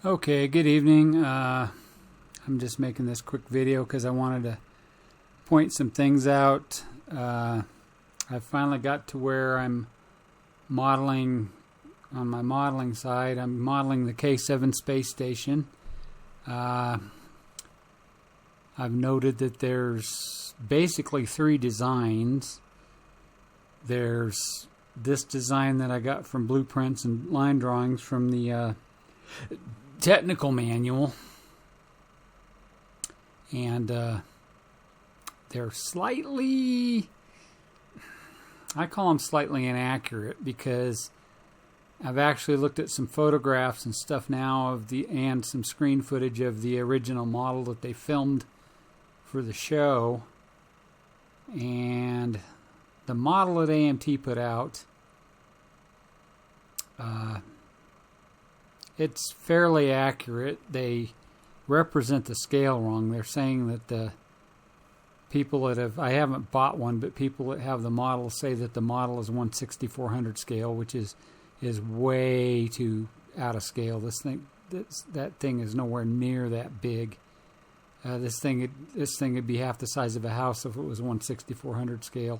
Okay, good evening. I'm just making this quick video because I wanted to point some things out. I finally got to where I'm modeling on my modeling side. I'm modeling the K7 space station. I've noted that there's basically three designs. There's this design that I got from blueprints and line drawings from the technical manual, and they're slightly, I call them slightly inaccurate, because I've actually looked at some photographs and stuff now of and some screen footage of the original model that they filmed for the show, and the model that AMT put out, it's fairly accurate. They represent the scale wrong. They're saying that the people that have, I haven't bought one, but people that have the model say that the model is 1/6400 scale, which is way too out of scale. That thing is nowhere near that big. This thing would be half the size of a house if it was 1/6400 scale,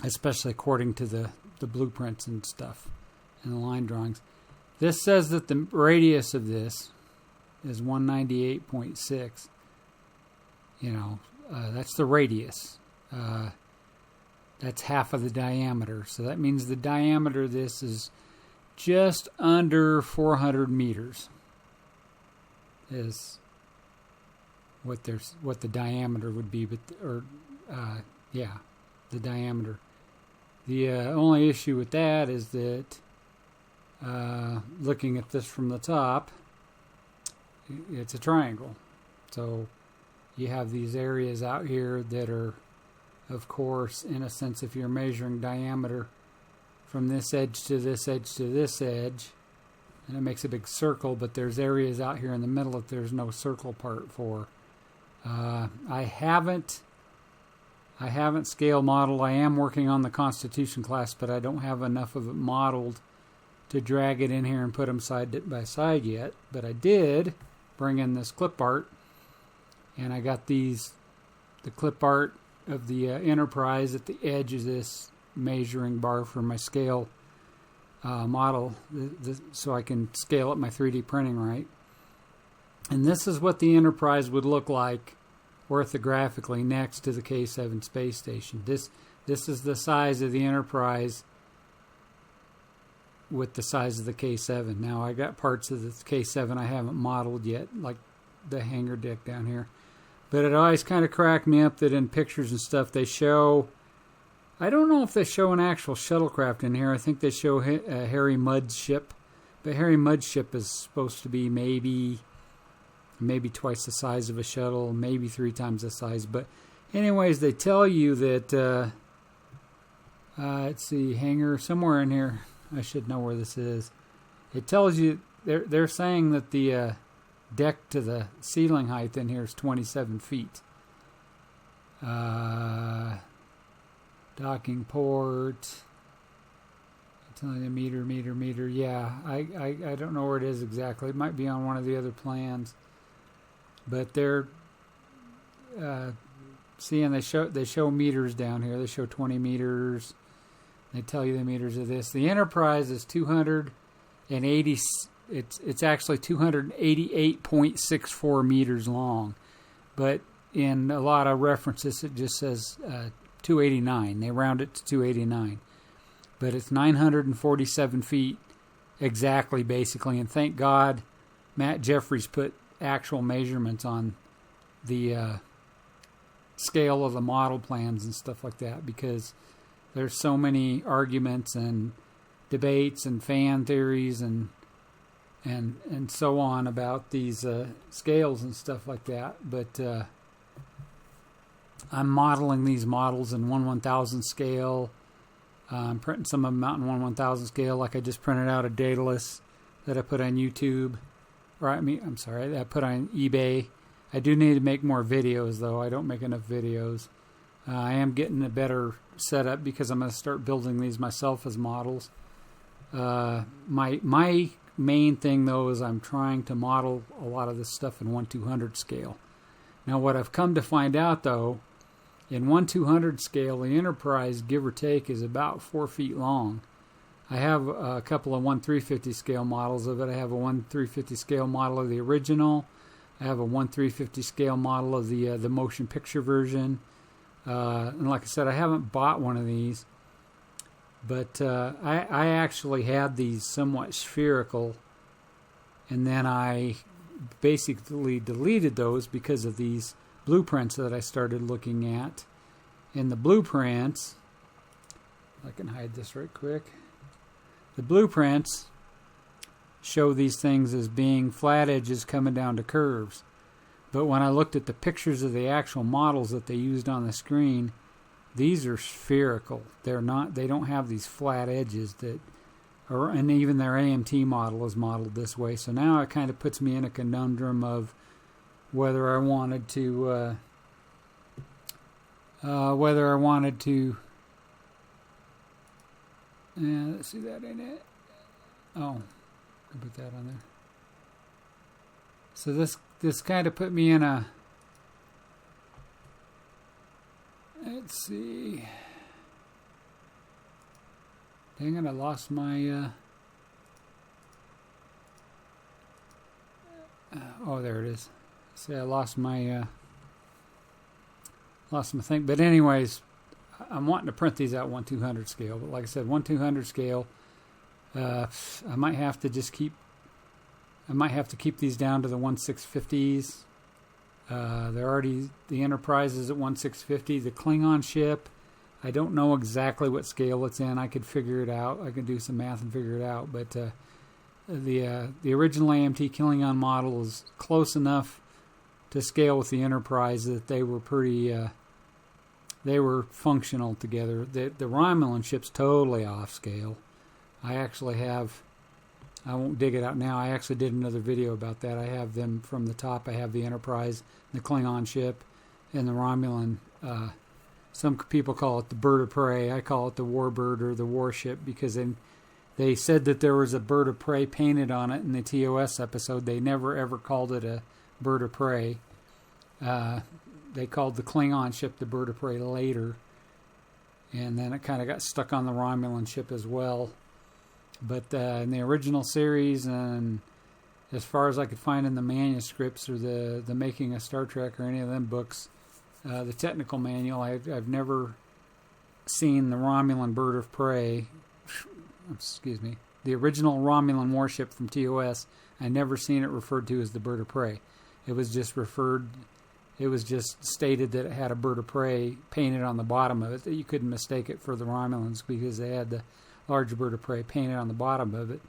especially according to the blueprints and stuff and the line drawings. This says that the radius of this is 198.6. That's the radius. That's half of the diameter. So that means the diameter of this is just under 400 meters. Is what the diameter would be, the diameter. The only issue with that is that looking at this from the top, it's a triangle. So you have these areas out here that are, of course, in a sense, if you're measuring diameter from this edge to this edge to this edge, and it makes a big circle, but there's areas out here in the middle that there's no circle part for. I haven't scale modeled. I am working on the Constitution class, but I don't have enough of it modeled to drag it in here and put them side by side yet. But I did bring in this clip art, and I got the clip art of the Enterprise at the edge of this measuring bar for my scale model, so I can scale up my 3D printing right. And this is what the Enterprise would look like orthographically next to the K7 space station. This is the size of the Enterprise with the size of the K7. Now I got parts of the K7 I haven't modeled yet, like the hangar deck down here. But it always kind of cracked me up that in pictures and stuff they show, I don't know if they show an actual shuttlecraft in here. I think they show Harry Mudd's ship. But Harry Mudd's ship is supposed to be maybe twice the size of a shuttle, maybe 3 times the size. But anyways, they tell you that, let's see, hangar, somewhere in here. I should know where this is. It tells you, they're saying that the deck to the ceiling height in here is 27 feet. Docking port, I'm telling you, meter. Yeah, I don't know where it is exactly. It might be on one of the other plans. But they're seeing they show meters down here. They show 20 meters. They tell you the meters of this. The Enterprise is 280. It's actually 288.64 meters long, but in a lot of references it just says 289. They round it to 289, but it's 947 feet exactly, basically. And thank God Matt Jeffries put actual measurements on the scale of the model plans and stuff like that, because there's so many arguments and debates and fan theories and so on about these scales and stuff like that. But I'm modeling these models in 1/1000 scale. I'm printing some of them out in 1/1000 scale, like I just printed out a Daedalus that I put on YouTube. That I put on eBay. I do need to make more videos, though. I don't make enough videos. I am getting a better setup because I'm going to start building these myself as models. My main thing, though, is I'm trying to model a lot of this stuff in 1/200 scale. Now, what I've come to find out, though, in 1/200 scale, the Enterprise, give or take, is about 4 feet long. I have a couple of 1/350 scale models of it. I have a 1/350 scale model of the original. I have a 1/350 scale model of the motion picture version. And like I said, I haven't bought one of these. But I actually had these somewhat spherical, and then I basically deleted those because of these blueprints that I started looking at. In the blueprints, I can hide this right quick. The blueprints show these things as being flat edges coming down to curves. But when I looked at the pictures of the actual models that they used on the screen, these are spherical. They're not. They don't have these flat edges that, and even their AMT model is modeled this way. So now it kind of puts me in a conundrum of whether I wanted to, let's see, that ain't it. Oh, I put that on there. So this kind of put me in a. Let's see. Dang it, I lost my... oh, there it is. See, I lost my thing. But anyways, I'm wanting to print these out 1/200 scale. But like I said, 1/200 scale, I might have to keep these down to the 1/650s. They're already, the Enterprise is at 1/650. The Klingon ship, I don't know exactly what scale it's in. I could figure it out. I could do some math and figure it out. But the original AMT Klingon model is close enough to scale with the Enterprise that they were they were functional together. The Romulan ship's totally off scale. I won't dig it out now. I actually did another video about that. I have them from the top. I have the Enterprise, the Klingon ship, and the Romulan. Some people call it the bird of prey. I call it the warbird or the warship because they said that there was a bird of prey painted on it in the TOS episode. They never ever called it a bird of prey. They called the Klingon ship the bird of prey later. And then it kind of got stuck on the Romulan ship as well. But in the original series, and as far as I could find in the manuscripts or the Making of Star Trek or any of them books, the technical manual, I've never seen the Romulan bird of prey, excuse me, the original Romulan warship from TOS, I never seen it referred to as the bird of prey. It was just stated that it had a bird of prey painted on the bottom of it, that you couldn't mistake it for the Romulans because they had the large bird of prey painted on the bottom of it,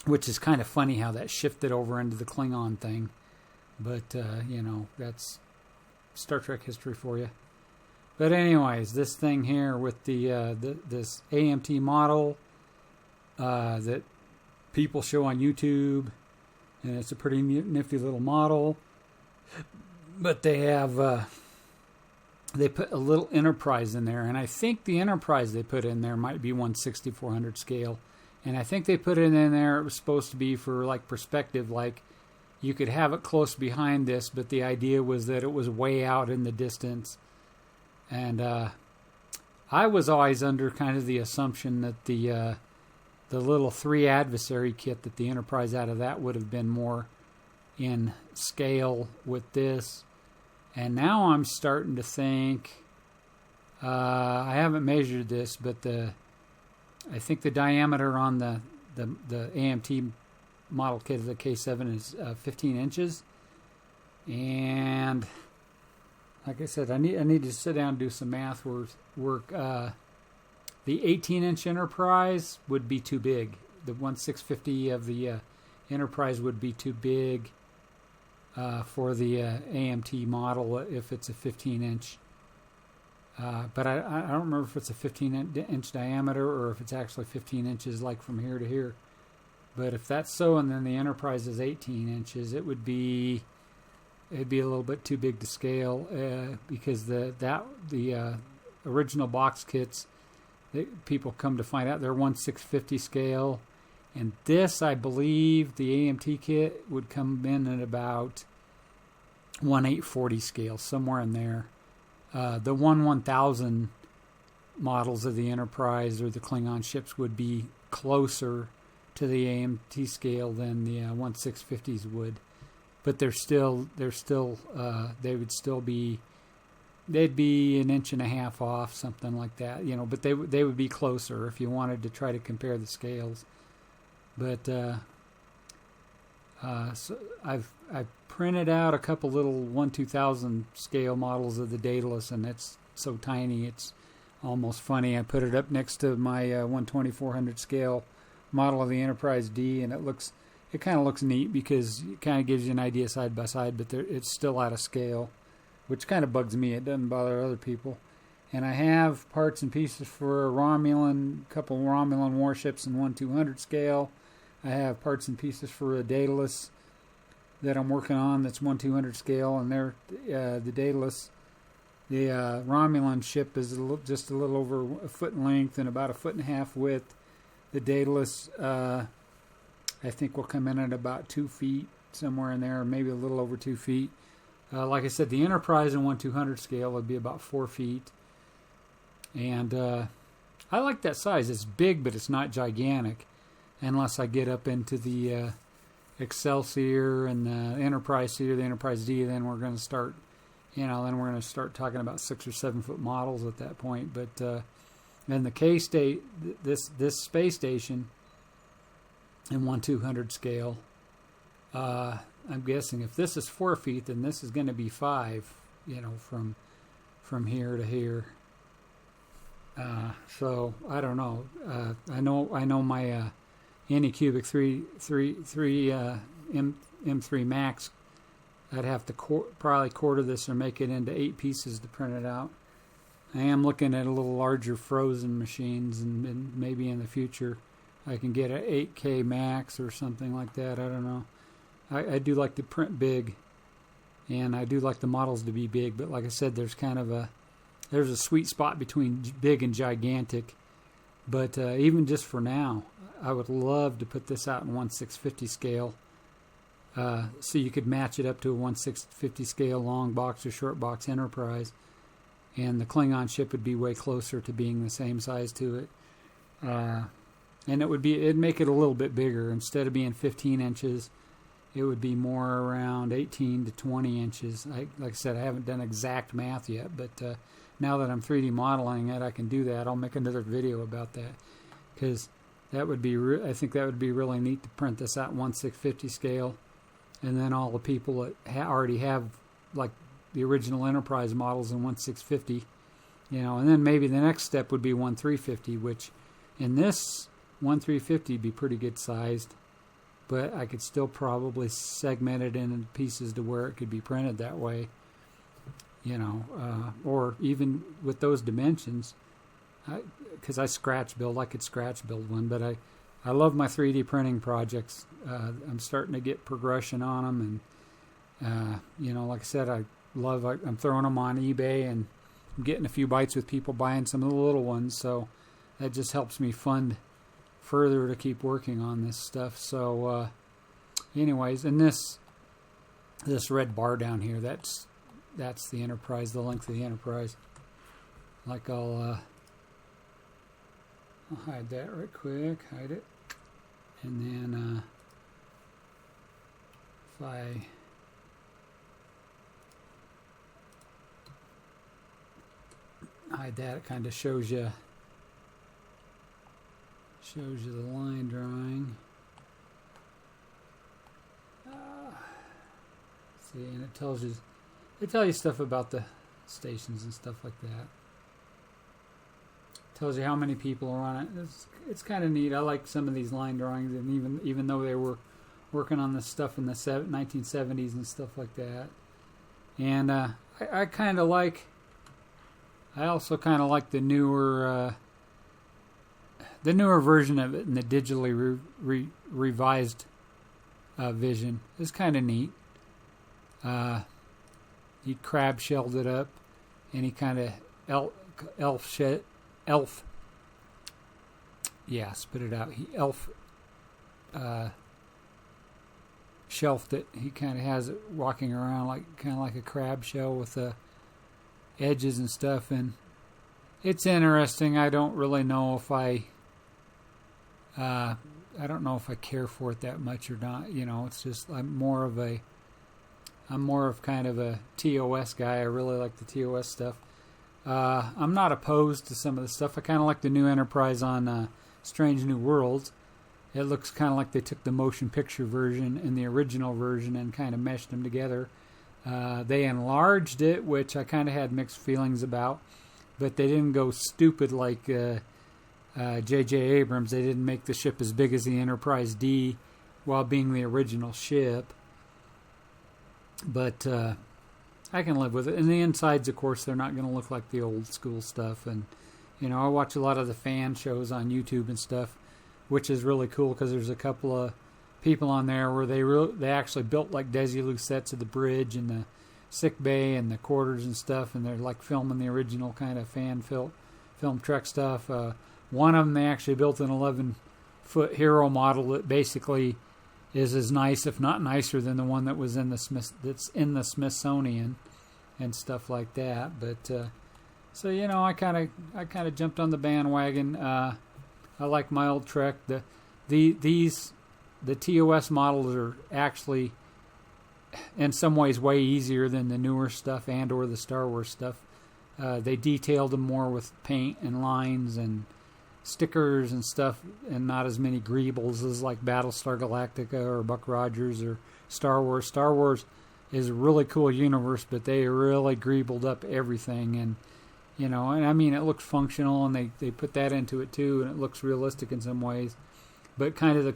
which is kind of funny how that shifted over into the Klingon thing. But, that's Star Trek history for you. But anyways, this thing here with this AMT model that people show on YouTube, and it's a pretty nifty little model. But they have they put a little Enterprise in there, and I think the Enterprise they put in there might be 1/6400 scale, and I think they put it in there. It was supposed to be for like perspective, like you could have it close behind this, but the idea was that it was way out in the distance. And I was always under kind of the assumption that the little 3 adversary kit that the Enterprise out of that would have been more in scale with this. And now I'm starting to think, I haven't measured this, but I think the diameter on the AMT model kit of the K7 is 15 inches. And like I said, I need to sit down and do some math work. The 18-inch Enterprise would be too big. The 1/650 of the Enterprise would be too big for the AMT model if it's a 15-inch. But I don't remember if it's a 15-inch diameter or if it's actually 15 inches like from here to here. But if that's so, and then the Enterprise is 18 inches, it'd be a little bit too big to scale because the original box kits, people come to find out they're 1/650 scale, And this, I believe, the AMT kit would come in at about 1/840 scale, somewhere in there. The 1/1000 models of the Enterprise or the Klingon ships would be closer to the AMT scale than the 1/650s would, but they would still be, they'd be an inch and a half off, something like that, but they would be closer if you wanted to try to compare the scales. But so I've printed out a couple little 1/2000 scale models of the Daedalus, and it's so tiny it's almost funny. I put it up next to my 1/2400 scale model of the Enterprise D, and it kind of looks neat because it kind of gives you an idea side by side, but it's still out of scale, which kind of bugs me. It doesn't bother other people. And I have parts and pieces for a couple Romulan warships in 1/200 scale. I have parts and pieces for a Daedalus that I'm working on that's 1/200 scale, and the Daedalus, the Romulan ship is just a little over a foot in length and about a foot and a half width. The Daedalus, I think, will come in at about 2 feet, somewhere in there, or maybe a little over 2 feet. Like I said, the Enterprise in 1/200 scale would be about 4 feet. And I like that size. It's big, but it's not gigantic. Unless I get up into the Excelsior and the Enterprise C or the Enterprise D, then we're going to start, talking about 6 or 7 foot models at that point. But then the K-State, this space station in 1/200 scale, I'm guessing if this is 4 feet, then this is going to be 5, from here to here. So I don't know. I know my Anycubic 3 M3 Max. I'd have to probably quarter this or make it into 8 pieces to print it out. I am looking at a little larger frozen machines, and maybe in the future I can get an 8K Max or something like that. I don't know. I do like to print big, and I do like the models to be big. But like I said, there's a sweet spot between big and gigantic. But even just for now, I would love to put this out in 1/650 scale, so you could match it up to a 1/650 scale long box or short box Enterprise, and the Klingon ship would be way closer to being the same size to it. And it'd make it a little bit bigger. Instead of being 15 inches, it would be more around 18 to 20 inches. Like I said, I haven't done exact math yet, but now that I'm 3D modeling it, I can do that. I'll make another video about that, because that would be I think that would be really neat to print this out 1/650 scale, and then all the people that already have like the original Enterprise models in 1/650, and then maybe the next step would be 1/350, which in this 1/350 be pretty good sized, but I could still probably segment it into pieces to where it could be printed that way, or even with those dimensions, because I could scratch build one. But I love my 3D printing projects. I'm starting to get progression on them, and like I said, I'm throwing them on eBay, and I'm getting a few bites with people buying some of the little ones, so that just helps me fund further to keep working on this stuff. So anyways, and this red bar down here, that's the Enterprise, the length of the Enterprise. Like I'll hide that right quick, hide it, and then if I hide that, it kind of shows you the line drawing. See, and it tells you stuff about the stations and stuff like that. Tells you how many people are on it. It's kind of neat. I like some of these line drawings, and even though they were working on this stuff in the 1970s and stuff like that. And I also kind of like the newer version of it in the digitally revised vision. It's kind of neat. He crab shelled it up, and he kind of spit it out. He shelf that he kind of has it walking around kind of like a crab shell with the edges and stuff, and it's interesting. I don't really know if I don't know if I care for it that much or not. You know, it's just I'm more of kind of a TOS guy. I really like the TOS stuff. I'm not opposed to some of the stuff. I kind of like the new Enterprise on Strange New Worlds. It looks kind of like they took the motion picture version and the original version and kind of meshed them together. They enlarged it, which I kind of had mixed feelings about, but they didn't go stupid like J.J. Abrams. They didn't make the ship as big as the Enterprise D while being the original ship. But I can live with it. And the insides, of course, they're not going to look like the old school stuff. And, you know, I watch a lot of the fan shows on YouTube and stuff, which is really cool because there's a couple of people on there where they actually built like Desilu sets of the bridge and the sick bay and the quarters and stuff, and they're like filming the original kind of fan film Trek stuff. One of them, they actually built an 11-foot hero model that basically is as nice, if not nicer, than the one that was in the Smithsonian and stuff like that. But so you know, I kind of jumped on the bandwagon. I like my old Trek. The TOS models are actually in some ways way easier than the newer stuff and or the Star Wars stuff. They detailed them more with paint and lines and stickers and stuff, and not as many greebles as like Battlestar Galactica or Buck Rogers or Star Wars. Star Wars is a really cool universe, but they really greebled up everything, and you know, and I mean, it looks functional, and they put that into it too, and it looks realistic in some ways. But kind of the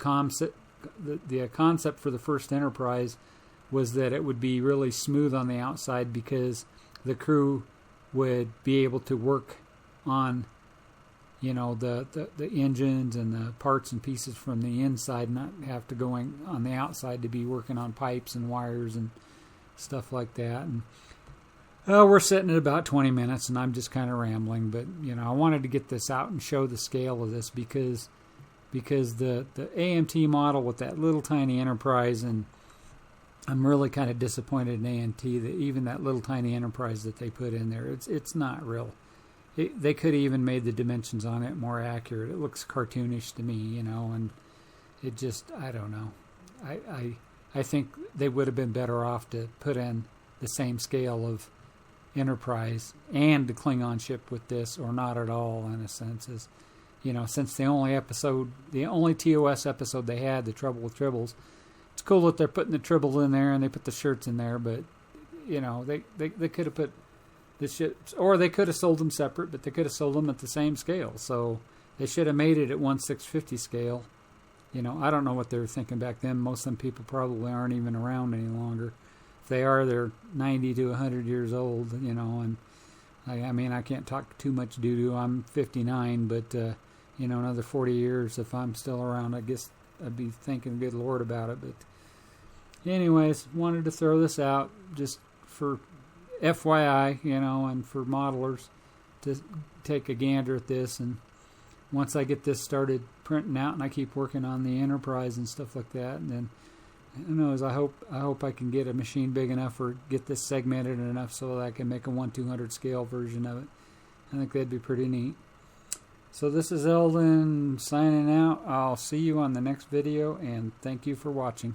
concept for the first Enterprise was that it would be really smooth on the outside because the crew would be able to work on, you know, the engines and the parts and pieces from the inside, not have to go on the outside to be working on pipes and wires and stuff like that. And we're sitting at about 20 minutes, and I'm just kind of rambling, but you know, I wanted to get this out and show the scale of this because the AMT model with that little tiny Enterprise, and I'm really kind of disappointed in AMT that even that little tiny Enterprise that they put in there, it's not real. They could have even made the dimensions on it more accurate. It looks cartoonish to me, you know, and it just, I don't know. I think they would have been better off to put in the same scale of Enterprise and the Klingon ship with this, or not at all, in a sense. As you know, since the only TOS episode they had, The Trouble with Tribbles, it's cool that they're putting the Tribbles in there and they put the shirts in there, but you know, they could have put the ships, or they could have sold them separate, but they could have sold them at the same scale. So they should have made it at 1/650 scale. You know, I don't know what they were thinking back then. Most of them people probably aren't even around any longer. If they are, they're 90 to 100 years old, you know, and I mean, I can't talk too much doo-doo. I'm 59, but, you know, another 40 years, if I'm still around, I guess I'd be thanking good Lord about it. But anyways, wanted to throw this out just for FYI, you know, and for modelers to take a gander at this. And once I get this started printing out and I keep working on the Enterprise and stuff like that, and then who knows, I hope I can get a machine big enough or get this segmented enough so that I can make a 1/200 scale version of it. I think that'd be pretty neat. So this is Eldon signing out. I'll see you on the next video, and thank you for watching.